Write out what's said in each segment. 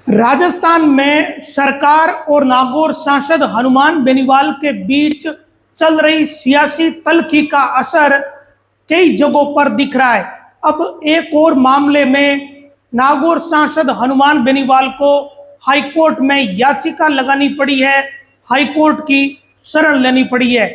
राजस्थान में सरकार और नागौर सांसद हनुमान बेनीवाल के बीच चल रही सियासी तल्खी का असर कई जगहों पर दिख रहा है। अब एक और मामले में नागौर सांसद हनुमान बेनीवाल को हाईकोर्ट में याचिका लगानी पड़ी है, हाईकोर्ट की शरण लेनी पड़ी है।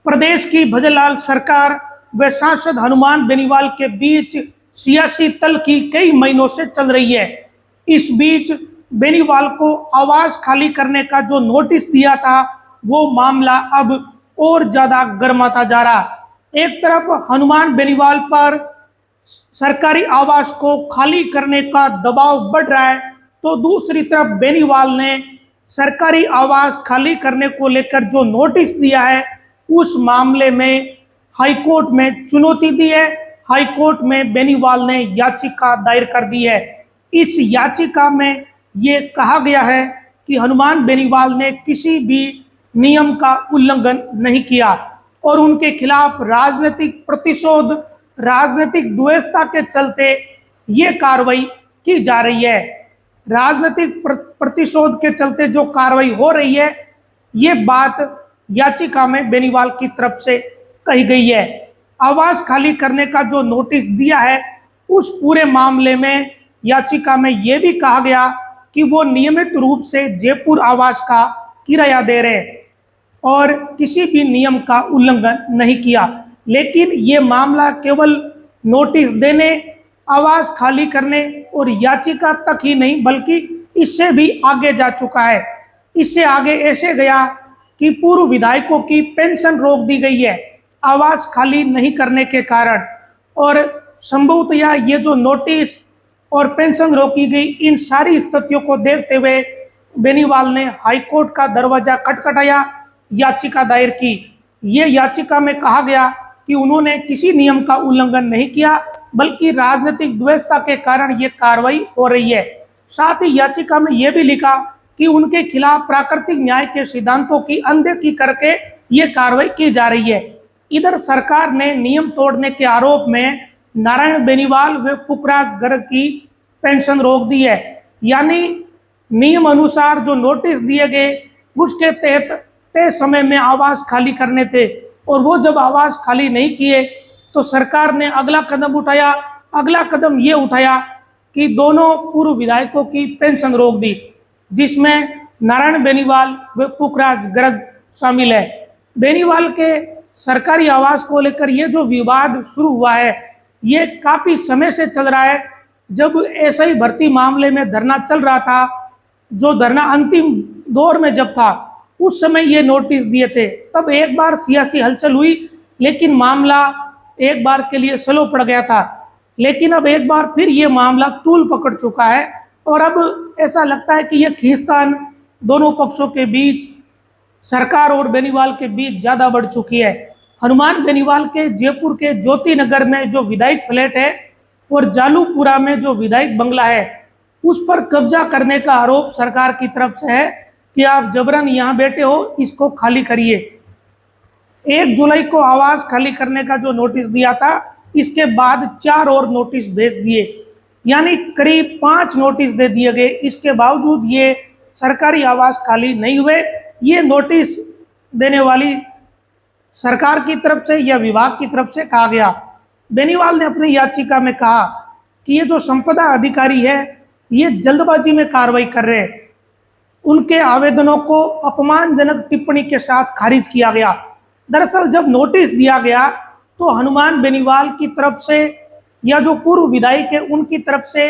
प्रदेश की भजनलाल सरकार व सांसद हनुमान बेनीवाल के बीच सियासी तल्खी कई महीनों से चल रही है। इस बीच बेनीवाल को आवास खाली करने का जो नोटिस दिया था वो मामला अब और ज्यादा गर्माता जा रहा। एक तरफ हनुमान बेनीवाल पर सरकारी आवास को खाली करने का दबाव बढ़ रहा है, तो दूसरी तरफ बेनीवाल ने सरकारी आवास खाली करने को लेकर जो नोटिस दिया है उस मामले में हाईकोर्ट में चुनौती दी है। हाईकोर्ट में बेनीवाल ने याचिका दायर कर दी है। इस याचिका में ये कहा गया है कि हनुमान बेनीवाल ने किसी भी नियम का उल्लंघन नहीं किया और उनके खिलाफ राजनीतिक प्रतिशोध, राजनीतिक द्वेषता के चलते ये कार्रवाई की जा रही है। राजनीतिक प्रतिशोध के चलते जो कार्रवाई हो रही है, ये बात याचिका में बेनीवाल की तरफ से कही गई है। आवास खाली करने का जो नोटिस दिया है उस पूरे मामले में याचिका में यह भी कहा गया कि वो नियमित रूप से जयपुर आवास का किराया दे रहे और किसी भी नियम का उल्लंघन नहीं किया। लेकिन ये मामला केवल नोटिस देने, आवास खाली करने और याचिका तक ही नहीं बल्कि इससे भी आगे जा चुका है। इससे आगे ऐसे गया कि पूर्व विधायकों की पेंशन रोक दी गई है आवास खाली नहीं करने के कारण, और संभवतः ये जो नोटिस और पेंशन रोकी गई, इन सारी स्थितियों को देखते हुए बेनीवाल ने हाईकोर्ट का दरवाजा खटखटाया, याचिका दायर की। ये याचिका में कहा गया कि उन्होंने किसी नियम का उल्लंघन नहीं किया बल्कि राजनीतिक द्वेषता के कारण ये कार्रवाई हो रही है। साथ ही याचिका में यह भी लिखा कि उनके खिलाफ प्राकृतिक न्याय के सिद्धांतों की अनदेखी करके ये कार्रवाई की जा रही है। इधर सरकार ने नियम तोड़ने के आरोप में नारायण बेनीवाल व पुखराज गर्ग की पेंशन रोक दी है। यानी नियम अनुसार जो नोटिस दिए गए उसके तहत तय समय में आवास खाली करने थे, और वो जब आवास खाली नहीं किए तो सरकार ने अगला कदम उठाया। अगला कदम ये उठाया कि दोनों पूर्व विधायकों की पेंशन रोक दी, जिसमें नारायण बेनीवाल व पुखराज गर्ग शामिल है। बेनीवाल के सरकारी आवास को लेकर ये जो विवाद शुरू हुआ है ये काफी समय से चल रहा है। जब ऐसा ही भर्ती मामले में धरना चल रहा था, जो धरना अंतिम दौर में जब था, उस समय ये नोटिस दिए थे। तब एक बार सियासी हलचल हुई, लेकिन मामला एक बार के लिए स्लो पड़ गया था। लेकिन अब एक बार फिर ये मामला तूल पकड़ चुका है और अब ऐसा लगता है कि ये खींचतान दोनों पक्षों के बीच, सरकार और बेनीवाल के बीच ज़्यादा बढ़ चुकी है। हनुमान बेनीवाल के जयपुर के ज्योति नगर में जो विधायक फ्लैट है और जालूपुरा में जो विधायक बंगला है, उस पर कब्जा करने का आरोप सरकार की तरफ से है कि आप जबरन यहाँ बैठे हो, इसको खाली करिए। 1 जुलाई को आवास खाली करने का जो नोटिस दिया था, इसके बाद 4 और नोटिस भेज दिए, यानी करीब 5 नोटिस दे दिए गए। इसके बावजूद ये सरकारी आवास खाली नहीं हुए। ये नोटिस देने वाली सरकार की तरफ से या विभाग की तरफ से कहा गया। बेनीवाल ने अपनी याचिका में कहा कि ये जो संपदा अधिकारी है ये जल्दबाजी में कार्रवाई कर रहे हैं। उनके आवेदनों को अपमानजनक टिप्पणी के साथ खारिज किया गया। दरअसल जब नोटिस दिया गया तो हनुमान बेनीवाल की तरफ से या जो पूर्व विधायक है उनकी तरफ से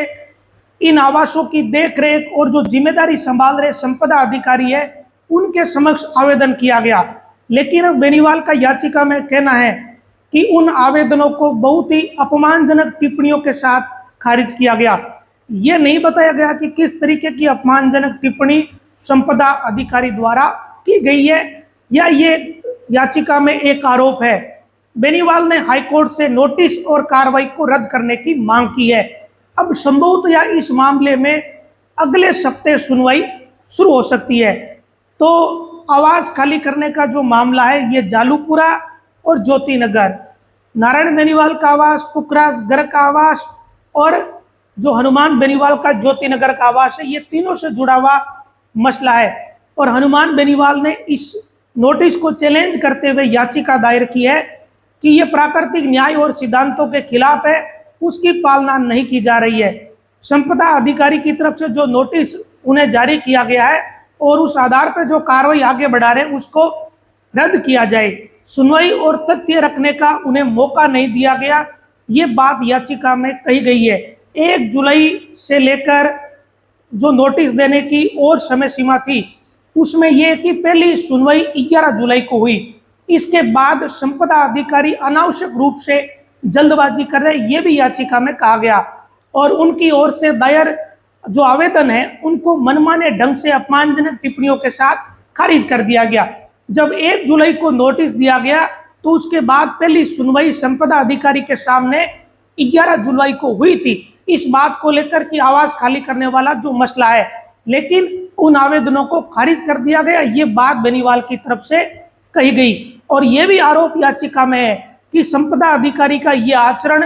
इन आवासों की देखरेख और जो जिम्मेदारी संभाल रहे संपदा अधिकारी है उनके समक्ष आवेदन किया गया। लेकिन अब बेनीवाल का याचिका में कहना है कि उन आवेदनों को बहुत ही अपमानजनक टिप्पणियों के साथ खारिज किया गया। ये नहीं बताया गया कि किस तरीके की अपमानजनक टिप्पणी संपदा अधिकारी द्वारा की गई है या ये याचिका में एक आरोप है। बेनीवाल ने हाईकोर्ट से नोटिस और कार्रवाई को रद्द करने की मांग की है। अब संभवतः इस मामले में अगले सप्ताह सुनवाई शुरू हो सकती है। तो आवास खाली करने का जो मामला है ये जालूपुरा और ज्योति नगर, नारायण बेनीवाल का आवास, पुखराज गर्ग का आवास और जो हनुमान बेनीवाल का ज्योति नगर का आवास है, ये तीनों से जुड़ा हुआ मसला है। और हनुमान बेनीवाल ने इस नोटिस को चैलेंज करते हुए याचिका दायर की है कि ये प्राकृतिक न्याय और सिद्धांतों के खिलाफ है, उसकी पालना नहीं की जा रही है। संपदा अधिकारी की तरफ से जो नोटिस उन्हें जारी किया गया है और उस आधार पर जो कार्रवाई आगे बढ़ा रहे हैं उसको रद्द किया जाए। सुनवाई और तथ्य रखने का उन्हें मौका नहीं दिया गया, ये बात याचिका में कही गई है। 1 जुलाई से लेकर जो नोटिस देने की और समय सीमा थी, उसमें यह कि पहली सुनवाई 11 जुलाई को हुई। इसके बाद संपदा अधिकारी अनावश्यक रूप से जल्दबाजी कर रहे, ये भी याचिका में कहा गया। और उनकी ओर से दायर जो आवेदन है उनको मनमाने ढंग से अपमानजनक टिप्पणियों के साथ खारिज कर दिया गया। जब 1 जुलाई को नोटिस दिया गया तो उसके बाद पहली सुनवाई संपदा अधिकारी के सामने 11 जुलाई को हुई थी, इस बात को लेकर कि आवास खाली करने वाला जो मसला है, लेकिन उन आवेदनों को खारिज कर दिया गया। ये बात बेनीवाल की तरफ से कही गई। और ये भी आरोप याचिका में है कि संपदा अधिकारी का ये आचरण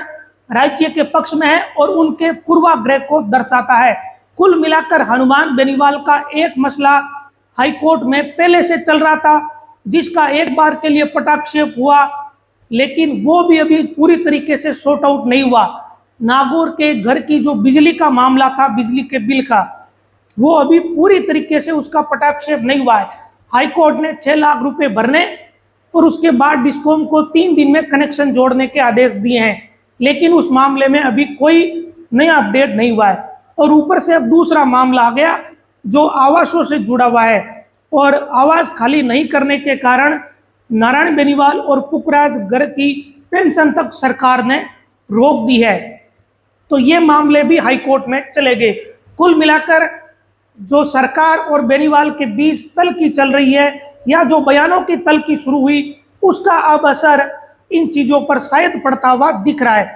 राज्य के पक्ष में है और उनके पूर्वाग्रह को दर्शाता है। कुल मिलाकर हनुमान बेनीवाल का एक मसला हाईकोर्ट में पहले से चल रहा था, जिसका एक बार के लिए पटाक्षेप हुआ, लेकिन वो भी अभी पूरी तरीके से सॉर्ट आउट नहीं हुआ। नागौर के घर की जो बिजली का मामला था, बिजली के बिल का, वो अभी पूरी तरीके से उसका पटाक्षेप नहीं हुआ है। हाईकोर्ट ने 6 लाख रुपए भरने और उसके बाद डिस्कॉम को 3 दिन में कनेक्शन जोड़ने के आदेश दिए हैं, लेकिन उस मामले में अभी कोई नया अपडेट नहीं हुआ है। और ऊपर से अब दूसरा मामला आ गया जो आवासों से जुड़ा हुआ है, और आवास खाली नहीं करने के कारण नारायण बेनीवाल और पुखराज घर की पेंशन तक सरकार ने रोक दी है। तो ये मामले भी हाईकोर्ट में चले गए। कुल मिलाकर जो सरकार और बेनीवाल के बीच तल्खी चल रही है, या जो बयानों की तल्खी शुरू हुई, उसका अब असर इन चीजों पर शायद पड़ता हुआ दिख रहा है।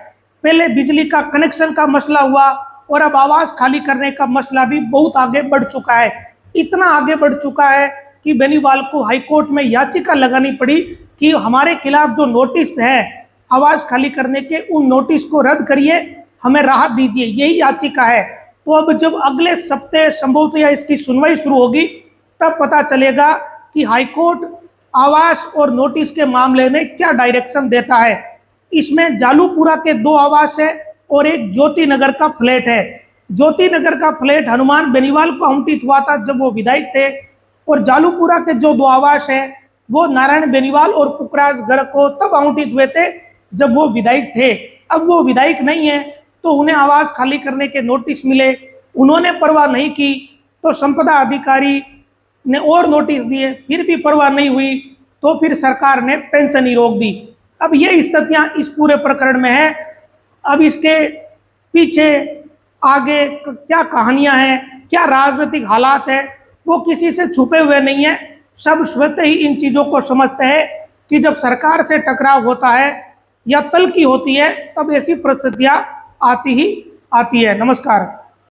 पहले बिजली का कनेक्शन का मसला हुआ और अब आवास खाली करने का मसला भी बहुत आगे बढ़ चुका है। इतना आगे बढ़ चुका है कि बेनीवाल को हाईकोर्ट में याचिका लगानी पड़ी कि हमारे खिलाफ जो नोटिस है आवास खाली करने के, उन नोटिस को रद्द करिए, हमें राहत दीजिए, यही याचिका है। तो अब जब अगले सप्ताह संभवतः या इसकी सुनवाई शुरू होगी, तब पता चलेगा कि हाईकोर्ट आवास और नोटिस के मामले में क्या डायरेक्शन देता है। इसमें जालूपुरा के 2 आवास है और एक ज्योति नगर का फ्लैट है। ज्योति नगर का फ्लैट हनुमान बेनीवाल को आवंटित हुआ था जब वो विधायक थे, और जालूपुरा के जो 2 आवास है वो नारायण बेनीवाल और पुखराज घर को तब आवंटित हुए थे जब वो विधायक थे। अब वो विधायक नहीं है तो उन्हें आवास खाली करने के नोटिस मिले, उन्होंने परवाह नहीं की, तो संपदा अधिकारी ने और नोटिस दिए, फिर भी परवाह नहीं हुई, तो फिर सरकार ने पेंशन ही रोक दी। अब ये स्थितियां इस पूरे प्रकरण में है। अब इसके पीछे आगे क्या कहानियां हैं, क्या राजनीतिक हालात है, वो किसी से छुपे हुए नहीं है। सब स्वतः ही इन चीज़ों को समझते हैं कि जब सरकार से टकराव होता है या तल्खी होती है, तब ऐसी परिस्थितियां आती ही आती है। नमस्कार।